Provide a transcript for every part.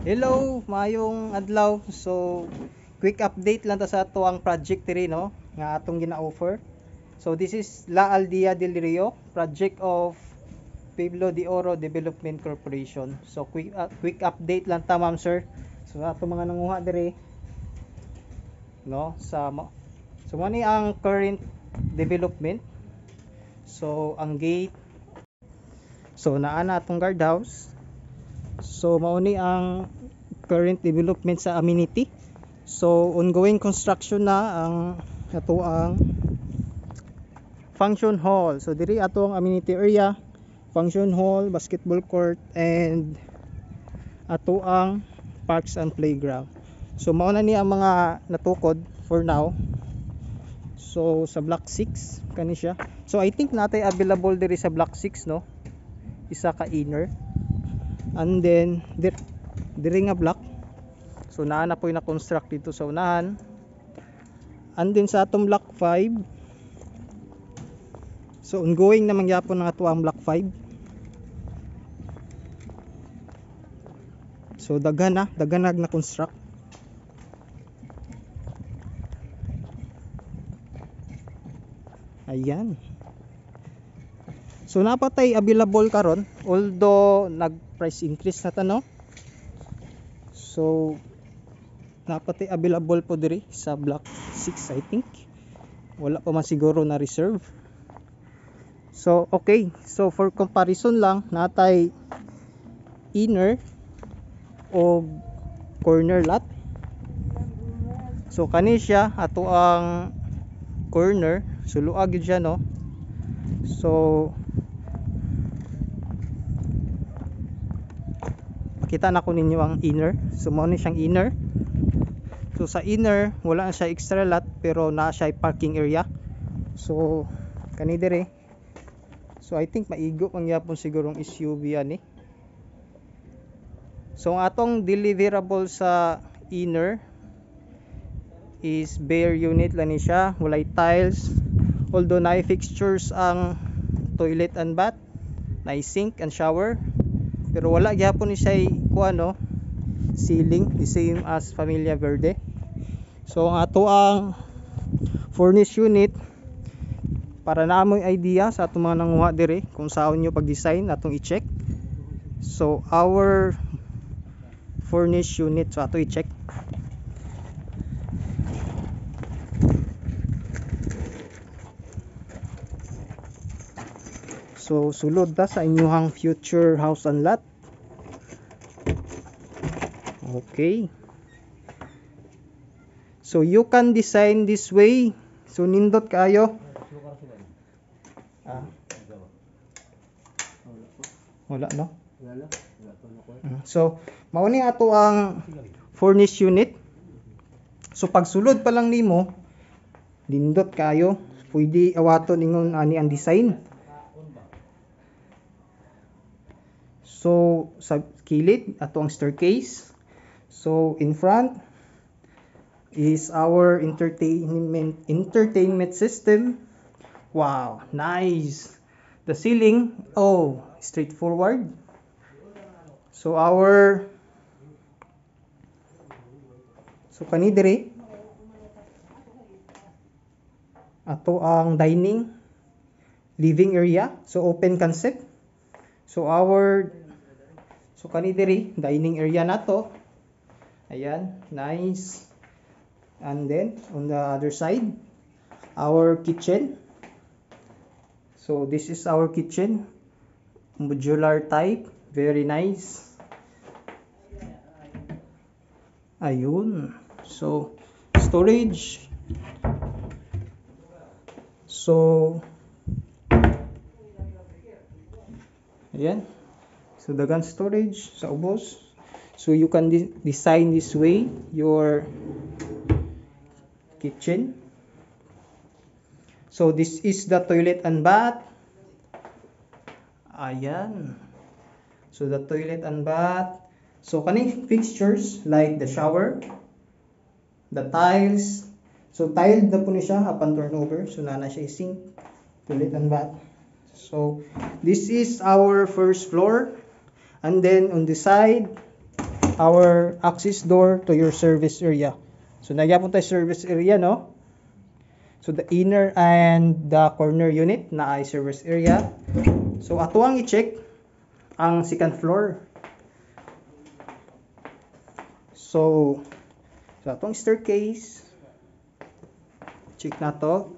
Hello, mayong adlaw. So, quick update lang ta sa ato ang project diri no nga atong gina-offer. So, this is La Aldea del Rio, project of Pueblo de Oro Development Corporation. So, quick update lang ta, ma'am sir. So, ato mga nanguha diri no so mo ni ang current development. So, ang gate. So, naa na atong guardhouse. So, mao ni ang current development sa amenity. So, ongoing construction na ang ato ang function hall. So, diri ato ang amenity area, function hall, basketball court, and ato ang parks and playground. So, mao na ni ang mga natukod for now. So, sa block 6 kani siya. So, I think natay available diri sa block 6 no. Isa ka inner. And then diri nga block. So naa na po yung na-construct dito sa unahan. And then sa atong block 5. So ongoing na mangyapon ng ato ang block 5. So daghan na-construct. Ayan. So napatay available karon although nag price increase na ta no. So napatay available po diri sa block 6 I think. Wala pa man siguro na reserve. So okay, so for comparison lang natay inner o corner lot. So kani siya ato ang corner, suluag gyud siya no. So makita na ko ninyo ang inner. So mao ni siyang inner. So sa inner wala na siya extra lot pero na siya parking area. So kani dire. So I think maigo pang yapon sigurong SUV ani. So ang atong deliverable sa inner is bare unit lang ni siya, walay tiles. Although na fixtures ang toilet and bath, na sink and shower. Pero wala gyapon ni siya kuano ceiling, the same as Familia Verde. So ang ato ang furnished unit para naamoy idea sa atong mga nanguha dire kung saan nyo pag-design atong i-check. So our furnished unit, so ato i-check. So sulod ta sa inyong future house and lot. Okay. So you can design this way. So nindot kayo. Wala no? So mao ni ato ang furnished unit. So pag sulod pa lang nimo, nindot kayo, pwede awaton ingon ani ang design. So sa kilid ato ang staircase. So in front is our entertainment system. Wow, nice. The ceiling, oh, straightforward. So kani dire ato ang dining living area. So open concept. So kani dire dining area nato. Ayan, nice. And then on the other side, our kitchen. So this is our kitchen, modular type, very nice. Ayun. So storage. So ayan. So dagan storage sa ubos. So you can design this way your kitchen. So this is the toilet and bath. Ayan. So the toilet and bath. So kani fixtures like the shower, the tiles. So tiled na po ni siya upon turnover. So na siya sink, toilet and bath. So this is our first floor. And then on the side, our access door to your service area. So nagyapon tayo service area, no? So the inner and the corner unit na ay service area. So ato ang i-check ang second floor. So sa atong staircase, check na to.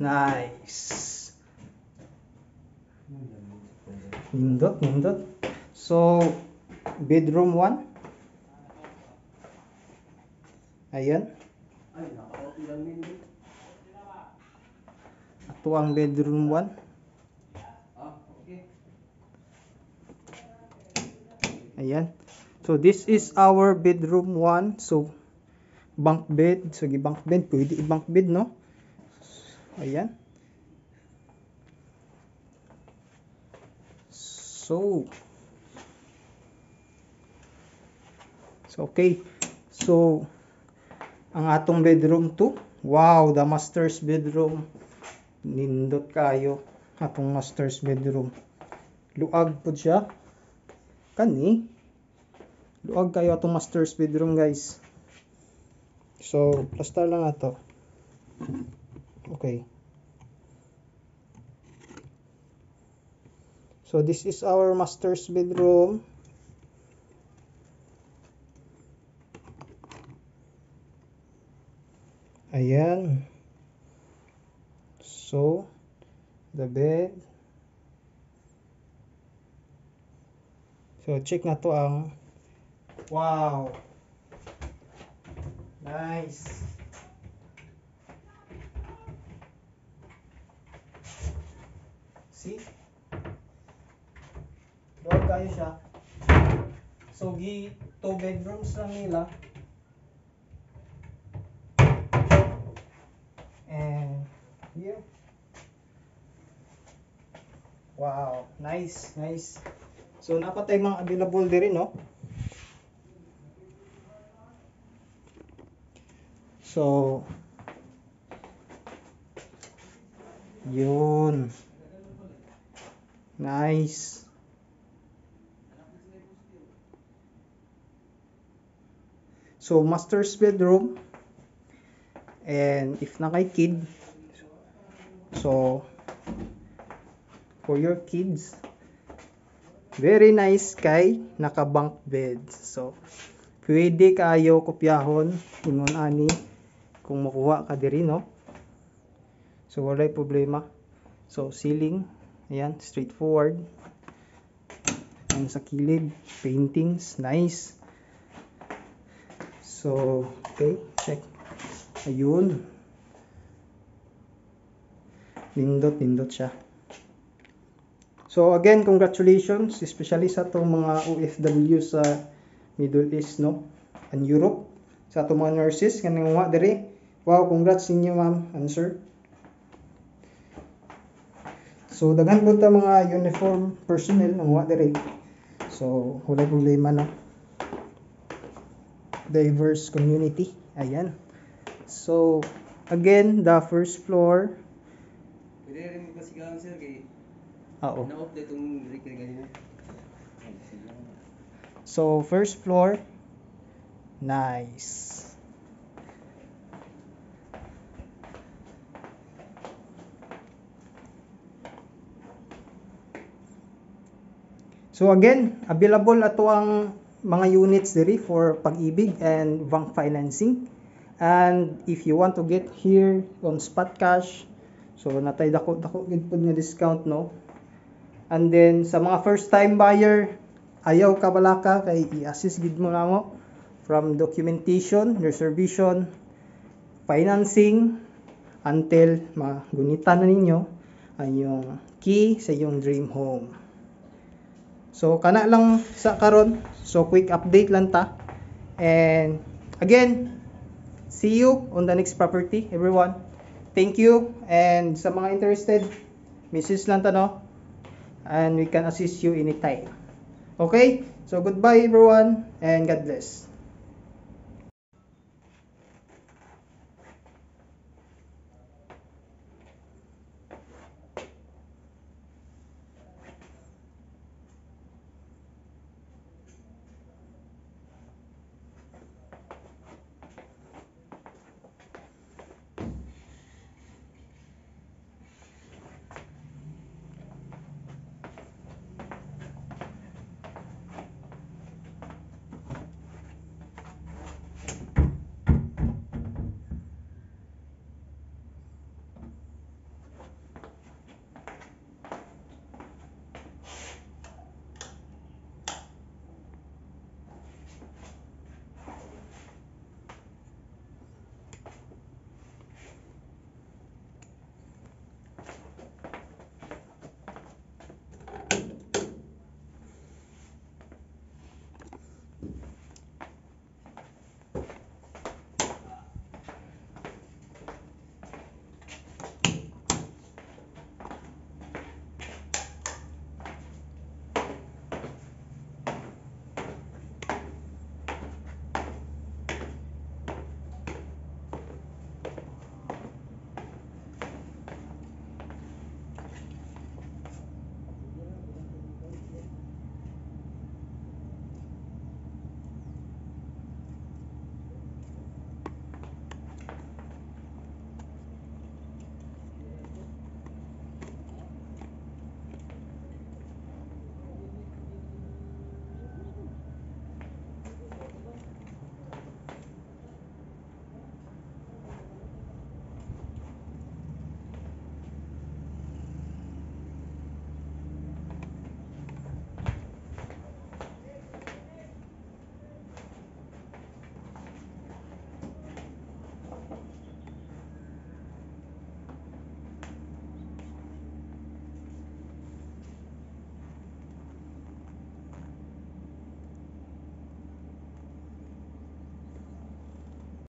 Nice. Nindot. So bedroom 1. Ayan. Ito ang bedroom 1. Ayan. So this is our bedroom 1. So bunk bed. So bunk bed. Pwede i-bunk bed, no? Ayan. So okay. So ang atong bedroom 2. Wow, the master's bedroom. Nindot kayo atong master's bedroom. Luag po siya. Kani. Luag kayo atong master's bedroom, guys. So, plaster lang ato. Okay. So, this is our master's bedroom. Ayan. So, the bed. So, check na to ang wow. Nice. See? Doon kayo siya. So, 2 bedrooms lang nila. And here. Wow, nice. So napatay mga available diri, no? So yun. Nice. So master's bedroom. And if na kay kid, so for your kids, very nice kay naka bunk bed. So pwede kayo kopyahon ingon ani kung makuha ka diri, no? So walay problema. So ceiling, ayan, straightforward. Ang sa kilid, paintings, nice. So okay, check. Ayun. Nindot siya. So again, congratulations, especially sa itong mga OFW sa Middle East, no? And Europe. Sa itong mga nurses, kanang mga dere. Wow, congrats ninyo, ma'am and sir. So daghan po ta mga uniform personnel ng mga dere. So wala problema, no? Diverse community. Ayan. So again, the first floor. Pwede rin magpasigahan, sir, kay Oo. na-update itong record kanina. So first floor. Nice. So again, available ato ang mga units diri for Pag-ibig and bank financing. And if you want to get here on spot cash, so natay dako gid pud nga discount, no? And then sa mga first time buyer, ayaw ka balaka kay i-assist gid mo namo from documentation, reservation, financing until magunitan na ninyo ang yung key sa yung dream home. So kana lang sa karon. So quick update lang ta. And again, see you on the next property, everyone. Thank you. And sa mga interested, message lang ta, no? And we can assist you anytime. Okay? So goodbye everyone and God bless.